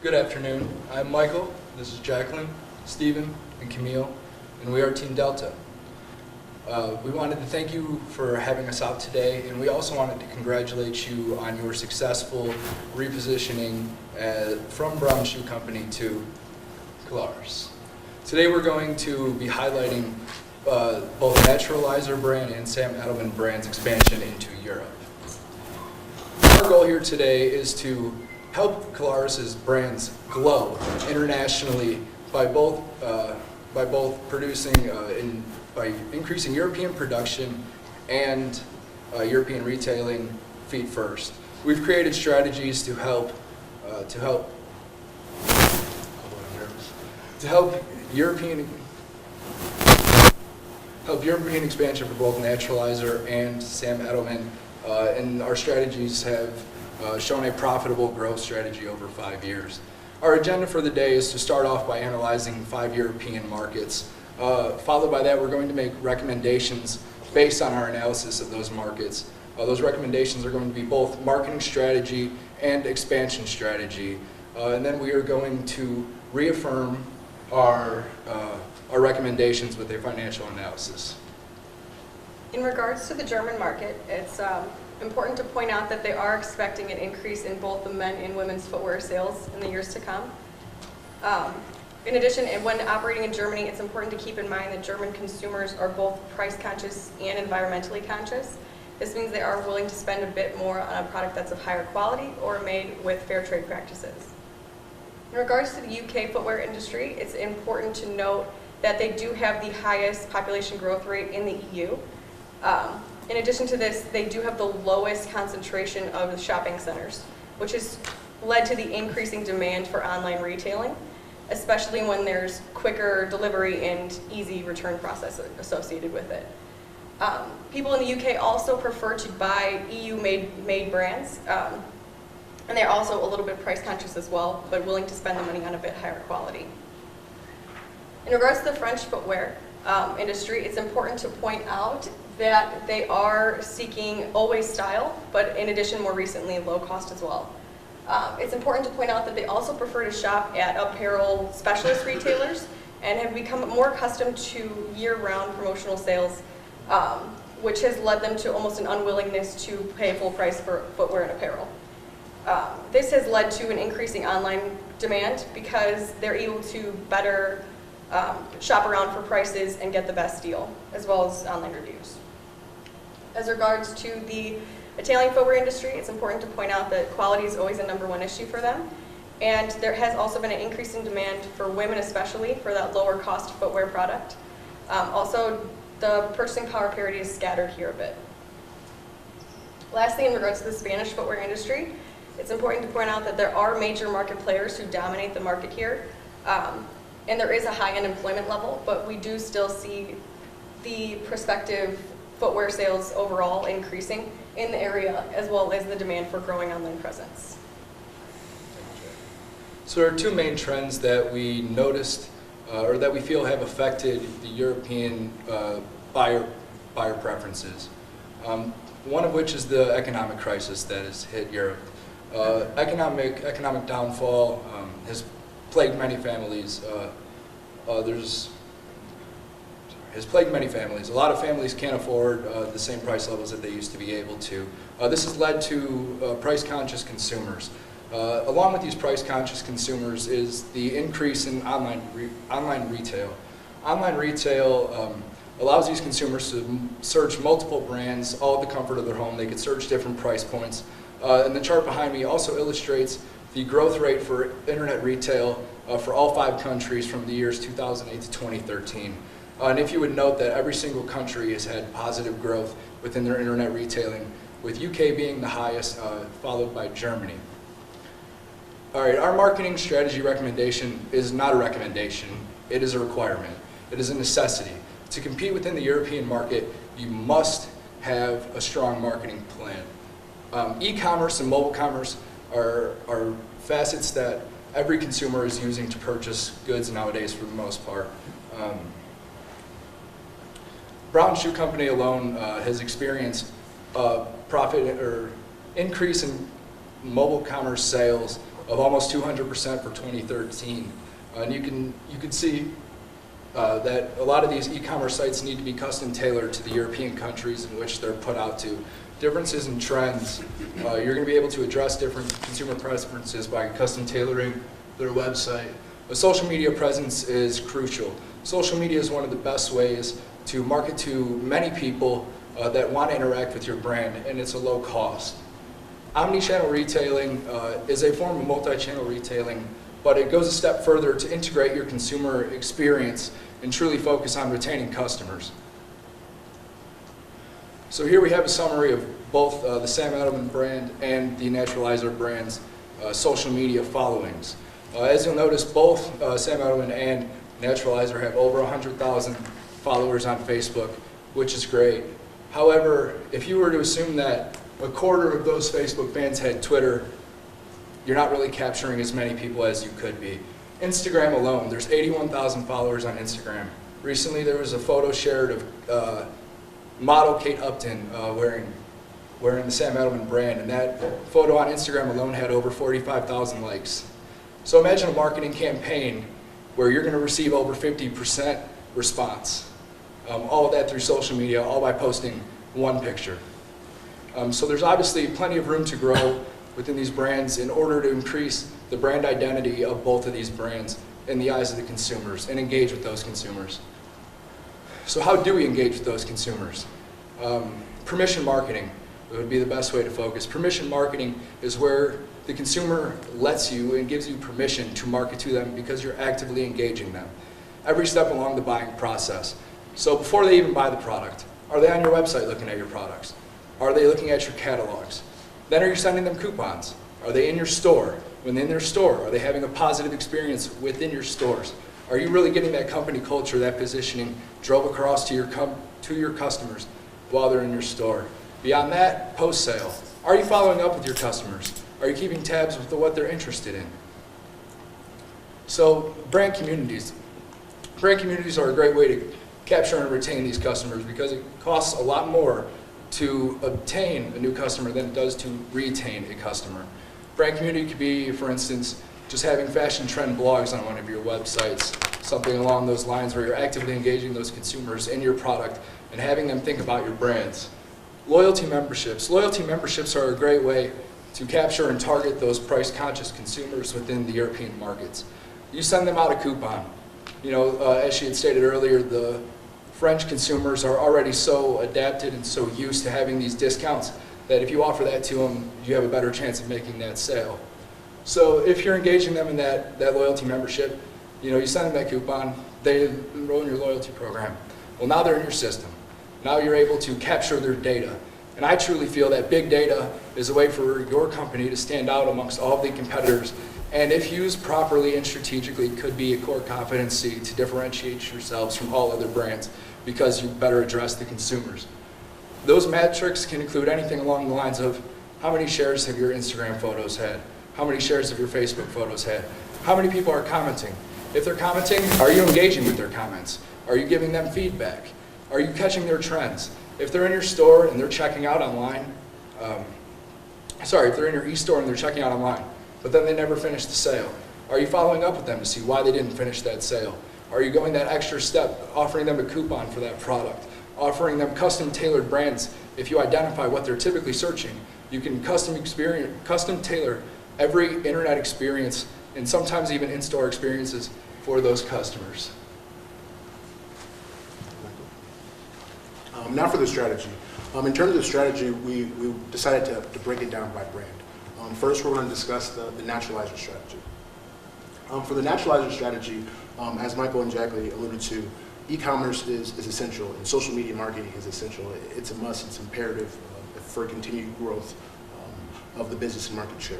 Good afternoon. I'm Michael. This is Jacqueline, Stephen, and Camille, and we are Team Delta. We wanted to thank you for having us out today, and we also wanted to congratulate you on your successful repositioning from Brown Shoe Company to Colares. Today we're going to be highlighting both Naturalizer brand and Sam Edelman brand's expansion into Europe. Our goal here today is to help Colares' brands glow internationally by both producing by increasing European production and European retailing feet first. We've created strategies to help European expansion for both Naturalizer and Sam Edelman, and our strategies have shown a profitable growth strategy over 5 years. Our agenda for the day is to start off by analyzing 5 European markets. Followed by that, we're going to make recommendations based on our analysis of those markets. Those recommendations are going to be both marketing strategy and expansion strategy. And then we are going to reaffirm our recommendations with a financial analysis. In regards to the German market, it's important to point out that they are expecting an increase in both the men and women's footwear sales in the years to come. In addition, and when operating in Germany, it's important to keep in mind that German consumers are both price conscious and environmentally conscious. This means they are willing to spend a bit more on a product that's of higher quality or made with fair trade practices. In regards to the UK footwear industry, it's important to note that they do have the highest population growth rate in the EU. In addition to this, they do have the lowest concentration of shopping centers, which has led to the increasing demand for online retailing, especially when there's quicker delivery and easy return process associated with it. People in the UK also prefer to buy EU-made brands, and they're also a little bit price conscious as well, but willing to spend the money on a bit higher quality. In regards to the French footwear industry, it's important to point out that they are seeking always style, but in addition, more recently, low cost as well. It's important to point out that they also prefer to shop at apparel specialist retailers and have become more accustomed to year-round promotional sales, which has led them to almost an unwillingness to pay full price for footwear and apparel. This has led to an increasing online demand because they're able to better shop around for prices and get the best deal, as well as online reviews. As regards to the Italian footwear industry, it's important to point out that quality is always a #1 issue for them, and there has also been an increase in demand for women especially for that lower cost footwear product. Also, the purchasing power parity is scattered here a bit. Lastly, in regards to the Spanish footwear industry, it's important to point out that there are major market players who dominate the market here, and there is a high unemployment level, but we do still see the prospective footwear sales overall increasing in the area, as well as the demand for growing online presence. So there are two main trends that we noticed, or that we feel have affected the European buyer preferences. One of which is the economic crisis that has hit Europe. Economic downfall has plagued many families. Has plagued many families. A lot of families can't afford the same price levels that they used to be able to. This has led to price-conscious consumers. Along with these price-conscious consumers is the increase in online retail. Online retail allows these consumers to search multiple brands, all at the comfort of their home. They could search different price points. And the chart behind me also illustrates the growth rate for internet retail for all 5 countries from the years 2008 to 2013. And if you would note that every single country has had positive growth within their internet retailing, with UK being the highest, followed by Germany. All right, our marketing strategy recommendation is not a recommendation, it is a requirement. It is a necessity. To compete within the European market, you must have a strong marketing plan. E-commerce and mobile commerce are facets that every consumer is using to purchase goods nowadays for the most part. Brown Shoe Company alone has experienced profit or increase in mobile commerce sales of almost 200% for 2013. And you can see that a lot of these e-commerce sites need to be custom tailored to the European countries in which they're put out to. Differences in trends, you're going to be able to address different consumer preferences by custom tailoring their website. A social media presence is crucial. Social media is one of the best ways to market to many people that want to interact with your brand, and it's a low cost. Omnichannel retailing is a form of multi-channel retailing, but it goes a step further to integrate your consumer experience and truly focus on retaining customers. So here we have a summary of both the Sam Edelman brand and the Naturalizer brand's social media followings. As you'll notice, both Sam Edelman and Naturalizer have over 100,000 followers on Facebook, which is great. However, if you were to assume that a quarter of those Facebook fans had Twitter, you're not really capturing as many people as you could be. Instagram alone, there's 81,000 followers on Instagram. Recently there was a photo shared of model Kate Upton wearing the Sam Edelman brand, and that photo on Instagram alone had over 45,000 likes. So imagine a marketing campaign where you're going to receive over 50% response. All of that through social media, all by posting one picture. So there's obviously plenty of room to grow within these brands in order to increase the brand identity of both of these brands in the eyes of the consumers and engage with those consumers. So how do we engage with those consumers? Permission marketing would be the best way to focus. Permission marketing is where the consumer lets you and gives you permission to market to them because you're actively engaging them every step along the buying process. So before they even buy the product, are they on your website looking at your products? Are they looking at your catalogs? Then are you sending them coupons? Are they in your store? When in their store, are they having a positive experience within your stores? Are you really getting that company culture, that positioning drove across to your customers while they're in your store? Beyond that, post-sale. Are you following up with your customers? Are you keeping tabs with what they're interested in? So brand communities. Brand communities are a great way to capture and retain these customers because it costs a lot more to obtain a new customer than it does to retain a customer. Brand community could be, for instance, just having fashion trend blogs on one of your websites, something along those lines where you're actively engaging those consumers in your product and having them think about your brands. Loyalty memberships. Loyalty memberships are a great way to capture and target those price-conscious consumers within the European markets. You send them out a coupon. You know, as she had stated earlier, the French consumers are already so adapted and so used to having these discounts that if you offer that to them, you have a better chance of making that sale. So if you're engaging them in that loyalty membership, you know, you send them that coupon, they enroll in your loyalty program. Well, now they're in your system. Now you're able to capture their data. And I truly feel that big data is a way for your company to stand out amongst all of the competitors, and if used properly and strategically, could be a core competency to differentiate yourselves from all other brands because you better address the consumers. Those metrics can include anything along the lines of how many shares have your Instagram photos had? How many shares have your Facebook photos had? How many people are commenting? If they're commenting, are you engaging with their comments? Are you giving them feedback? Are you catching their trends? If they're in your store and they're checking out online, if they're in your e-store and they're checking out online, but then they never finish the sale, are you following up with them to see why they didn't finish that sale? Are you going that extra step, offering them a coupon for that product, offering them custom tailored brands? If you identify what they're typically searching, you can custom tailor every internet experience and sometimes even in-store experiences for those customers. Now for the strategy. In terms of the strategy, we decided to break it down by brand. First, we're going to discuss the Naturalizer strategy. For the Naturalizer strategy, as Michael and Jackie alluded to, e-commerce is essential and social media marketing is essential. It's a must, it's imperative for continued growth of the business and market share.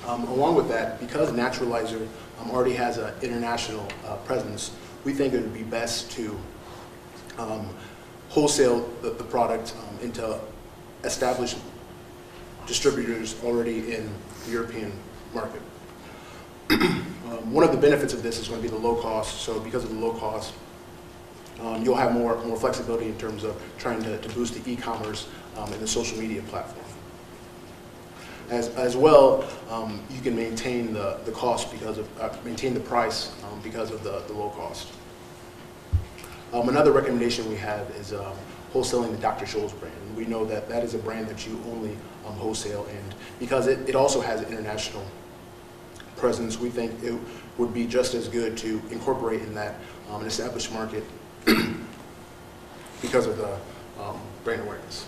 Along with that, because Naturalizer already has an international presence, we think it would be best to wholesale the product into established distributors already in the European market. One of the benefits of this is going to be the low cost. So because of the low cost, you'll have more flexibility in terms of trying to boost the e-commerce and the social media platform. As well, you can maintain the cost because of, maintain the price because of the low cost. Another recommendation we have is wholesaling the Dr. Scholl's brand. And we know that that is a brand that you only wholesale, and because it also has an international presence, we think it would be just as good to incorporate in that an established market because of the brand awareness.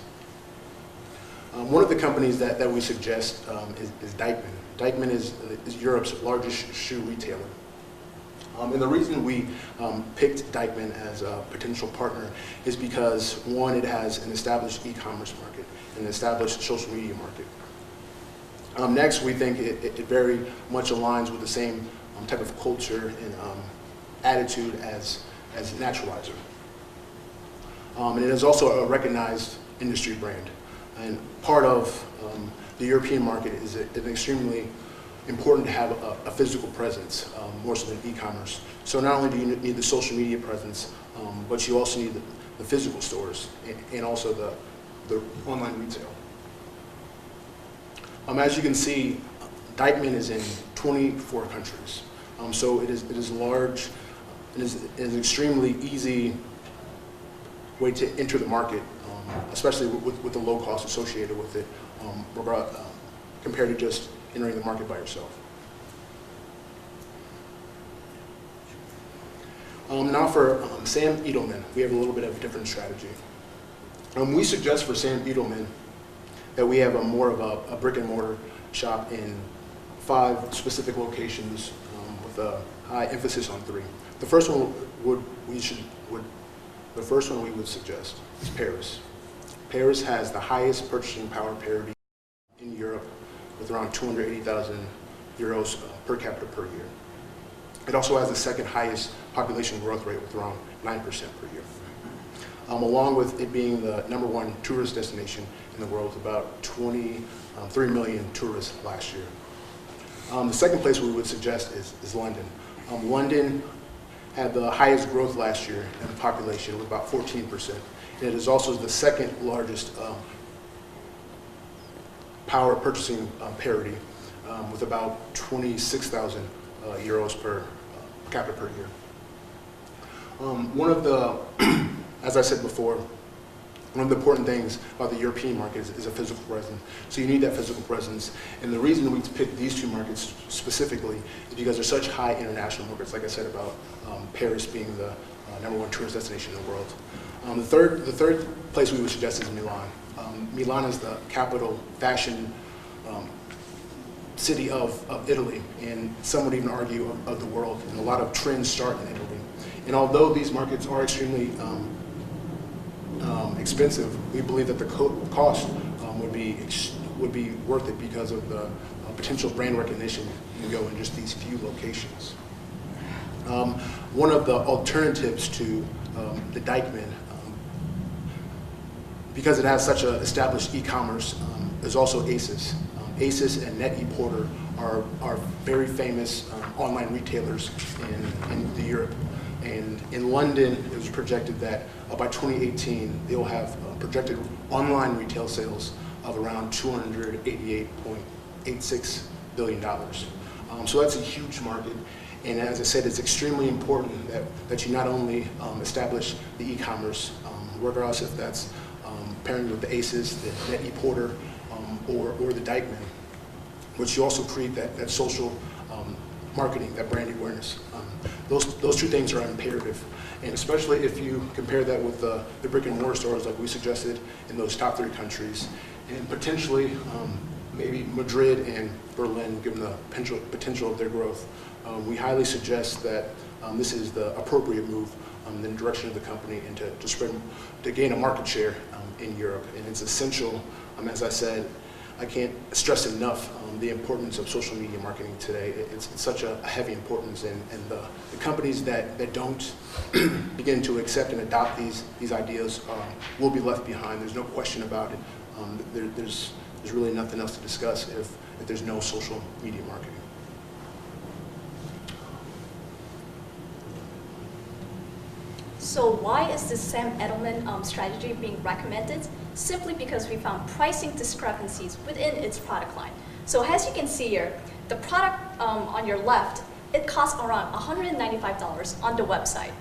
One of the companies that we suggest is Dyckman. Dyckman is Europe's largest shoe retailer. And the reason we picked Dyckman as a potential partner is because, one, it has an established e-commerce market, an established social media market. Next, we think it very much aligns with the same type of culture and attitude as Naturalizer. And it is also a recognized industry brand. And part of the European market is extremely important to have a physical presence, more so than e-commerce. So not only do you need the social media presence, but you also need the physical stores and also the online retail. As you can see, Dyckman is in 24 countries. So it is large. It is an extremely easy way to enter the market, especially with the low cost associated with it, compared to just entering the market by yourself. Now for Sam Edelman, we have a little bit of a different strategy. We suggest for Sam Edelman that we have more of a brick and mortar shop in 5 specific locations with a high emphasis on 3. The first one we would suggest is Paris. Paris has the highest purchasing power parity in Europe, with around 280,000 euros per capita per year. It also has the second highest population growth rate, with around 9% per year. Along with it being the #1 tourist destination in the world, with about 23 million tourists last year. The second place we would suggest is London. London had the highest growth last year in the population, with about 14%. And it is also the second largest power purchasing parity, with about 26,000 euros per capita per year. One of the, as I said before, one of the important things about the European market is a physical presence. So you need that physical presence. And the reason we picked these 2 markets specifically is because they're such high international markets, like I said about Paris being the #1 tourist destination in the world. The third place we would suggest is Milan. Milan is the capital fashion city of Italy, and some would even argue of the world, and a lot of trends start in Italy. And although these markets are extremely expensive, we believe that the cost would be worth it because of the potential brand recognition you can go in just these few locations. One of the alternatives to the Dyckman, because it has such an established e-commerce, is also ASOS. ASOS and Net-a-Porter are very famous online retailers in Europe. And in London, it was projected that by 2018, they will have projected online retail sales of around $288.86 billion. So that's a huge market. And as I said, it's extremely important that you not only establish the e-commerce, regardless if that's pairing with the ASOS, the Net-a-Porter, or the Dyckman, but you also create that social marketing, that brand awareness. Those 2 things are imperative, and especially if you compare that with the brick and mortar stores like we suggested in those top 3 countries, and potentially maybe Madrid and Berlin, given the potential of their growth. We highly suggest that this is the appropriate move in the direction of the company, and to gain a market share in Europe. And it's essential, as I said, I can't stress enough the importance of social media marketing today. It's such a heavy importance, and the companies that don't begin to accept and adopt these ideas will be left behind. There's no question about it. There's really nothing else to discuss if there's no social media marketing. So why is the Sam Edelman strategy being recommended? simply because we found pricing discrepancies within its product line. So as you can see here, the product on your left, it costs around $195 on the website.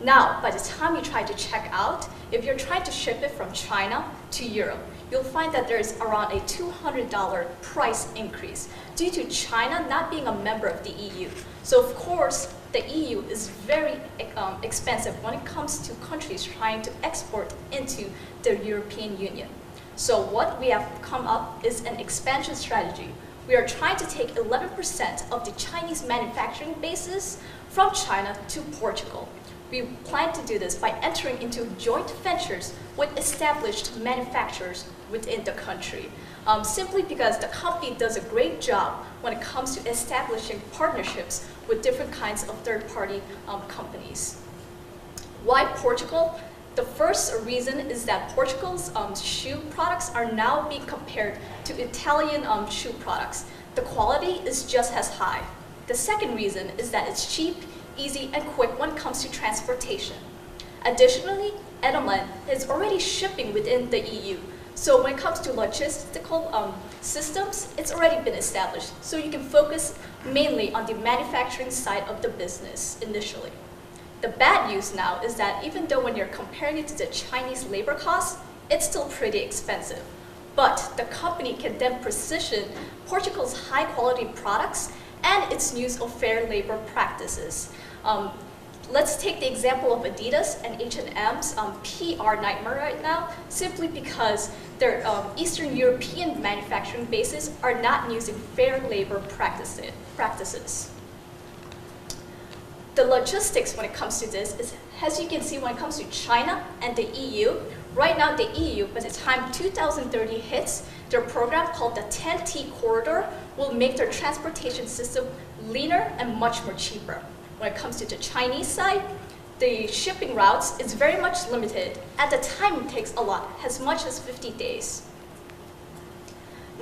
Now, by the time you try to check out, if you're trying to ship it from China to Europe, you'll find that there's around a $200 price increase due to China not being a member of the EU. So of course, the EU is very expensive when it comes to countries trying to export into the European Union. So what we have come up is an expansion strategy. We are trying to take 11% of the Chinese manufacturing bases from China to Portugal. We plan to do this by entering into joint ventures with established manufacturers within the country, simply because the company does a great job when it comes to establishing partnerships with different kinds of third-party companies. Why Portugal? The first reason is that Portugal's shoe products are now being compared to Italian shoe products. The quality is just as high. The second reason is that it's cheap, easy, and quick when it comes to transportation. Additionally, Edelman is already shipping within the EU. So when it comes to logistical systems, it's already been established. So you can focus mainly on the manufacturing side of the business initially. The bad news now is that even though when you're comparing it to the Chinese labor costs, it's still pretty expensive. But the company can then position Portugal's high quality products and its use of fair labor practices. Let's take the example of Adidas and H&M's PR nightmare right now, simply because their Eastern European manufacturing bases are not using fair labor practices. The logistics when it comes to this is, as you can see, when it comes to China and the EU, right now the EU, by the time 2030 hits, their program called the 10T Corridor will make their transportation system leaner and much more cheaper. When it comes to the Chinese side, the shipping routes is very much limited. At the time, it takes a lot, as much as 50 days.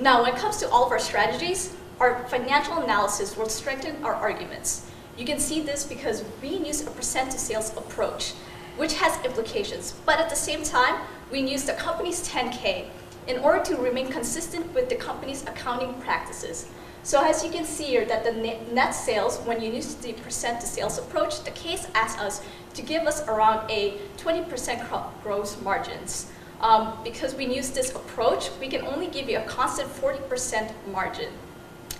Now, when it comes to all of our strategies, our financial analysis will strengthen our arguments. You can see this because we use a percent to sales approach, which has implications. But at the same time, we use the company's 10K in order to remain consistent with the company's accounting practices. So as you can see here that the net sales, when you use the percent to sales approach, the case asks us to give us around a 20% gross margins. Because we use this approach, we can only give you a constant 40% margin,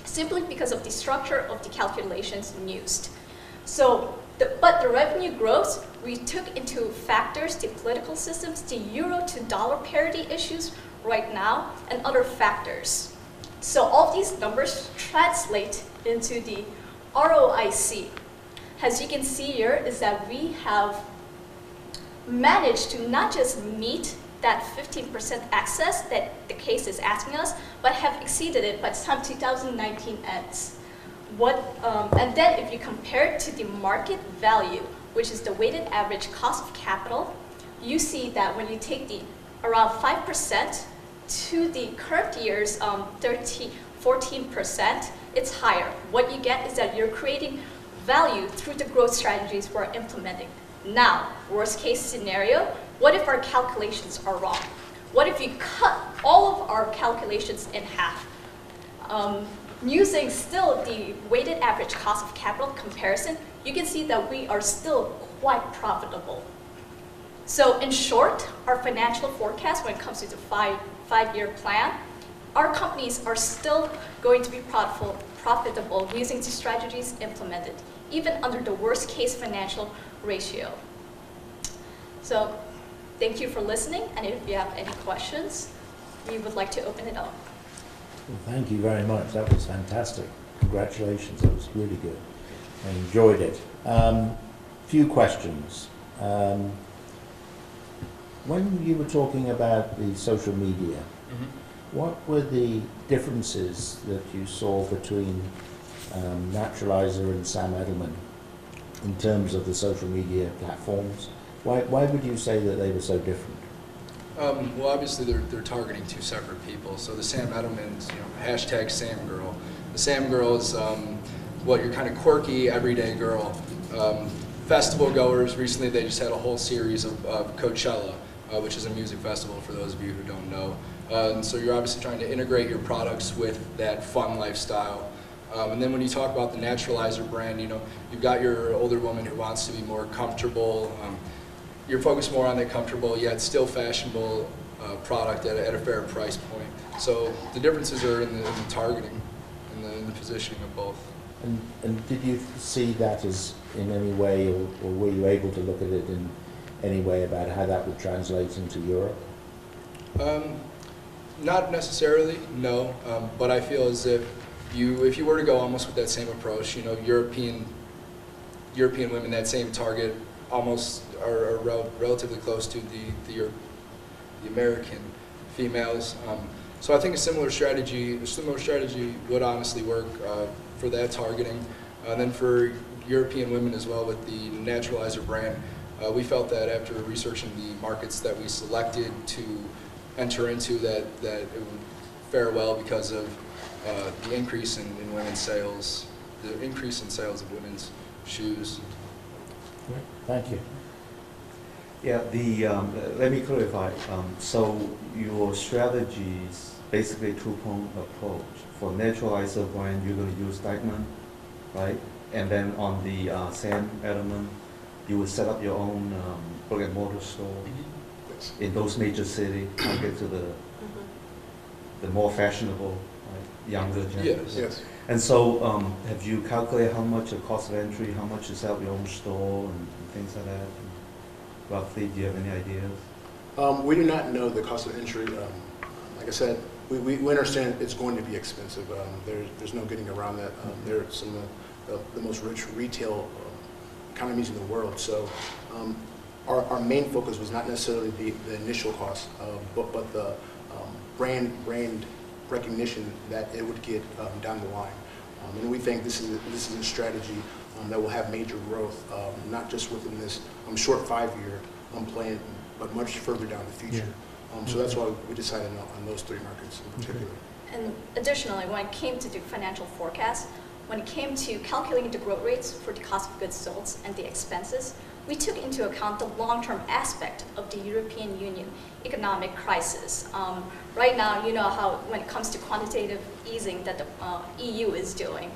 simply because of the structure of the calculations used. So, but the revenue growth, we took into factors the political systems, the euro to dollar parity issues right now, and other factors. So all of these numbers translate into the ROIC. As you can see here is that we have managed to not just meet that 15% access that the case is asking us, but have exceeded it by the time 2019 ends. And then if you compare it to the market value, which is the weighted average cost of capital, you see that when you take the around 5% to the current year's 14%, it's higher. What you get is that you're creating value through the growth strategies we're implementing. Now, worst case scenario, what if our calculations are wrong? What if you cut all of our calculations in half? Using still the weighted average cost of capital comparison, you can see that we are still quite profitable. So in short, our financial forecast when it comes to the five-year plan, our companies are still going to be profitable using the strategies implemented, even under the worst case financial ratio. So thank you for listening, and if you have any questions, we would like to open it up. Well, thank you very much. That was fantastic. Congratulations. That was really good. I enjoyed it. Few questions. When you were talking about the social media, what were the differences that you saw between Naturalizer and Sam Edelman in terms of the social media platforms? Why would you say that they were so different? Well, obviously they're targeting two separate people. So the Sam Edelman's, hashtag Sam Girl. The Sam Girl is your kind of quirky, everyday girl. Festival goers, recently they just had a whole series of Coachella. which is a music festival for those of you who don't know. And so you're obviously trying to integrate your products with that fun lifestyle. And then when you talk about the Naturalizer brand, you know, you've got your older woman who wants to be more comfortable. You're focused more on the comfortable yet still fashionable product at a fair price point. So the differences are in the targeting and in the positioning of both. And did you see that as in any way, or were you able to look at it in any way about how that would translate into Europe? Not necessarily, no. But I feel as if you were to go almost with that same approach, you know, European women, that same target, almost are relatively close to the American females. So I think a similar strategy would honestly work for that targeting. And then for European women as well with the Naturalizer brand, we felt that after researching the markets that we selected to enter into that it would fare well because of the increase in women's sales, the increase in sales of women's shoes. Thank you. Yeah, let me clarify. So your strategy is basically two-pronged approach. For Naturalizer brand, you're going to use Dyckman, right? And then on the Sam Edelman, you will set up your own brick and mortar store in those major cities, target to the more fashionable, right, younger generation. Yes. Yes. And so, have you calculated how much the cost of entry, how much to set up your own store and things like that? Roughly, do you have any ideas? We do not know the cost of entry. Like I said, we understand it's going to be expensive. There's no getting around that. There are some of the most rich retail economies in the world. So our main focus was not necessarily the initial cost, but the brand recognition that it would get down the line. And we think this is a strategy that will have major growth, not just within this short 5-year plan, but much further down the future. So that's why we decided on those 3 markets in particular. And additionally, when it came to the financial forecast, when it came to calculating the growth rates for the cost of goods sold and the expenses, we took into account the long-term aspect of the European Union economic crisis. Right now, you know how when it comes to quantitative easing that the EU is doing,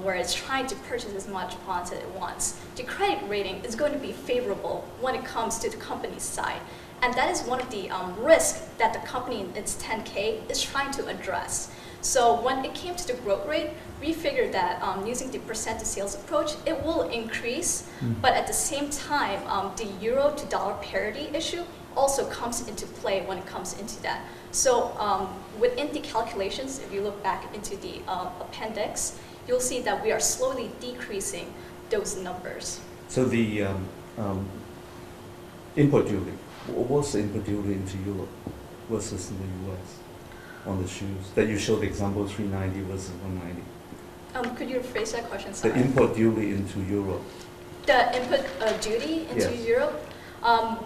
where it's trying to purchase as much bonds as it wants, the credit rating is going to be favorable when it comes to the company's side. And that is one of the risks that the company in its 10K is trying to address. So when it came to the growth rate, we figured that using the percent to sales approach, it will increase, but at the same time, the euro to dollar parity issue also comes into play when it comes into that. So within the calculations, if you look back into the appendix, you'll see that we are slowly decreasing those numbers. So the import duty, what's the import duty into Europe versus in the US on the shoes? That you showed the example 390 versus 190. Could you rephrase that question? The Sorry. import duty into Europe. The input duty into Yes. Europe,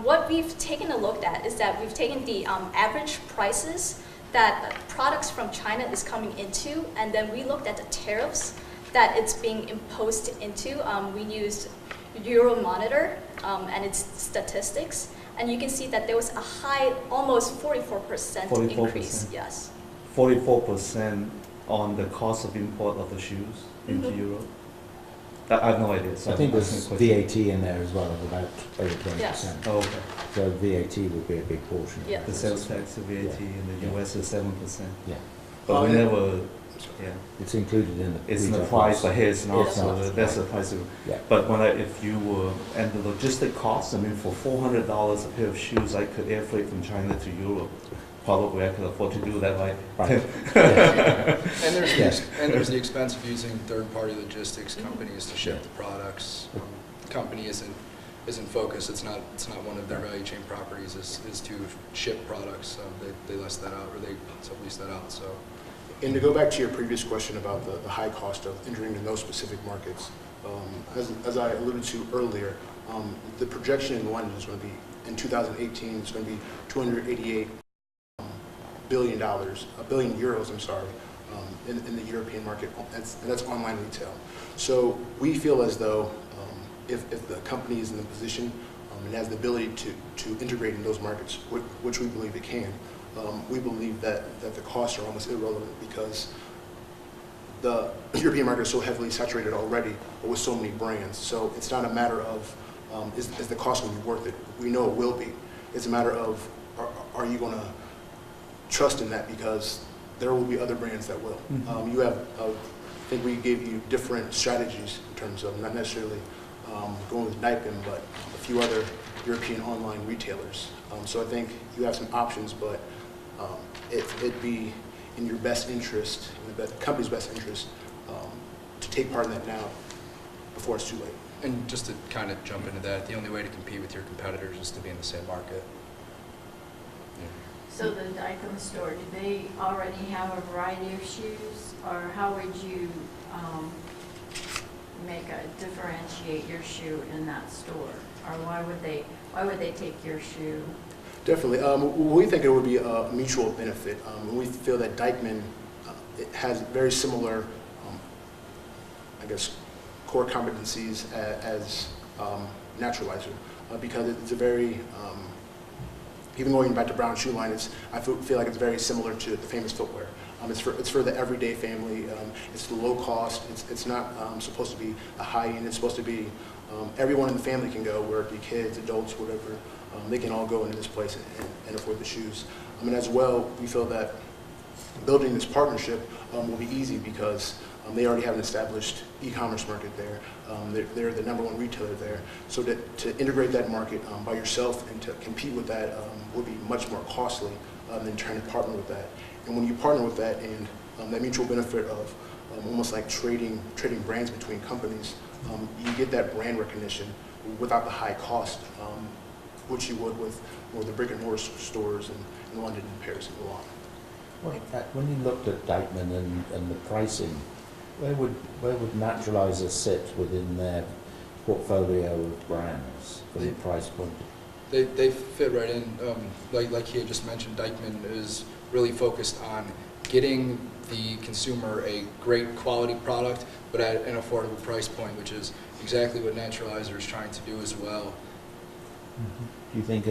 what we've taken a look at is that we've taken the average prices that products from China is coming into, and then we looked at the tariffs that it's being imposed into. We used Euromonitor and its statistics, and you can see that there was a high, almost 44% 44%. increase. Yes. 44% on the cost of import of the shoes into Europe. I have no idea. So I think I'm there's asking a question. VAT in there as well of about over 20%. Yes. Oh, okay. So VAT would be a big portion. of Yeah. The this. sales tax, the VAT Yeah. in the Yeah. US is 7%. Yeah, But we yeah. never, yeah. it's included in the It's in the retail price, but here it's not, It's so not. that's the price. Yeah. But if you were, and the logistic costs, I mean, for $400 a pair of shoes, I could air freight from China to Europe. Probably I could afford to do that, right? Right. And there's the expense of using third-party logistics companies to ship the products. The company isn't focused. It's not one of their value chain properties is to ship products. They list that out, or they sublease that out. So. And to go back to your previous question about the high cost of entering into those specific markets, as I alluded to earlier, the projection in London is going to be, in 2018, it's going to be $288 billion, €1 billion, I'm sorry, in the European market, and that's online retail. So we feel as though if the company is in the position and has the ability to integrate in those markets, which we believe it can, we believe that the costs are almost irrelevant because the European market is so heavily saturated already, but with so many brands. So it's not a matter of is the cost going to be worth it? We know it will be. It's a matter of are you going to trust in that, because there will be other brands that will. You have, I think we gave you different strategies in terms of not necessarily going with Daikin, but a few other European online retailers. So I think you have some options, but it'd be in your best interest, in the company's best interest, to take part in that now before it's too late. And just to kind of jump into that, the only way to compete with your competitors is to be in the same market. So the Daikin store, do they already have a variety of shoes, or how would you differentiate your shoe in that store, or why would they take your shoe? Definitely. We think it would be a mutual benefit. We feel that Deichmann it has very similar, I guess, core competencies as Naturalizer, because it's a very, even going back to Brown Shoe Line, I feel like it's very similar to the Famous Footwear. It's for the everyday family. It's the low cost. It's not supposed to be a high end. It's supposed to be everyone in the family can go, whether it be kids, adults, whatever. They can all go into this place and afford the shoes. As well, we feel that building this partnership will be easy because they already have an established e-commerce market there. They're the #1 retailer there. So to integrate that market by yourself and to compete with that would be much more costly than trying to partner with that. And when you partner with that and that mutual benefit of almost like trading brands between companies, you get that brand recognition without the high cost, which you would with more the brick and mortar stores in London and Paris and Milan. Well, when you looked at Deichmann and the pricing, where would Naturalizer sit within their portfolio of brands from the price point? They fit right in. Like he had just mentioned, Deichmann is really focused on getting the consumer a great quality product, but at an affordable price point, which is exactly what Naturalizer is trying to do as well. Do you think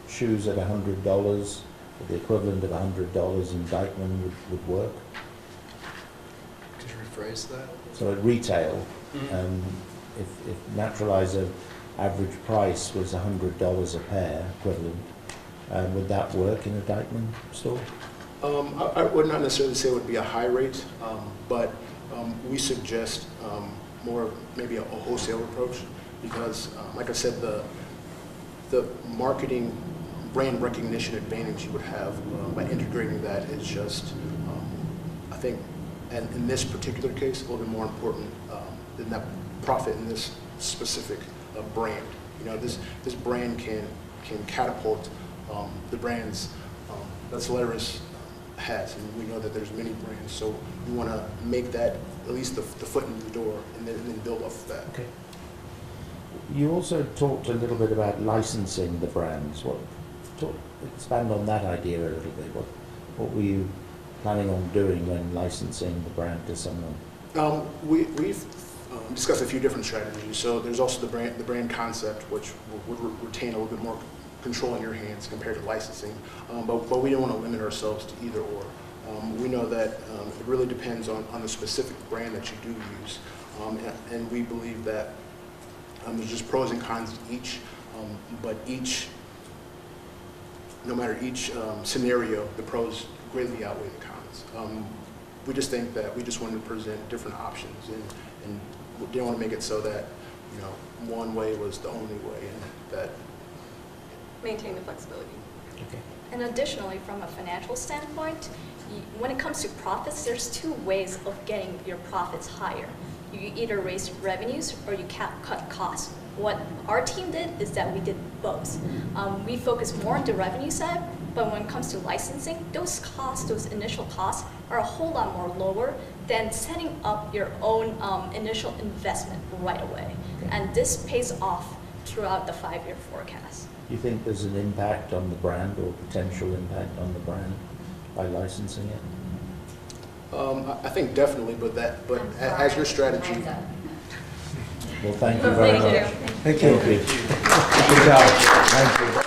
shoes at $100, or the equivalent of $100 in Deichmann would work? Could you rephrase that? So at retail, if Naturalizer average price was $100 a pair equivalent, would that work in a Deichmann store? I would not necessarily say it would be a high rate, but we suggest more maybe a wholesale approach because, like I said, the marketing brand recognition advantage you would have by integrating that is just, I think, and in this particular case, a little bit more important than that profit in this specific brand. This brand can catapult the brands that Solaris has, and we know that there's many brands, so we want to make that at least the foot in the door and then build off of that. Okay. You also talked a little bit about licensing the brands. Expand on that idea a little bit. What were you planning on doing when licensing the brand to someone? We've discussed a few different strategies. So there's also the brand concept, which would retain a little bit more control in your hands compared to licensing. But we don't want to limit ourselves to either or. We know that it really depends on the specific brand that you do use. And we believe that there's just pros and cons to each, but no matter each scenario, the pros greatly outweigh the cons. We just think that we just wanted to present different options and didn't want to make it so that one way was the only way, and that Maintain the flexibility. Okay. And additionally, from a financial standpoint, when it comes to profits, there's two ways of getting your profits higher. You either raise revenues or you cut costs. What our team did is that we did both. We focus more on the revenue side, but when it comes to licensing, those initial costs are a whole lot more lower than setting up your own initial investment right away. And this pays off throughout the 5-year forecast. Do you think there's an impact on the brand or potential impact on the brand by licensing it? I think definitely, but as your strategy. Well, thank you very much. Thank you. Thank you. Thank you. Good job. Thank you.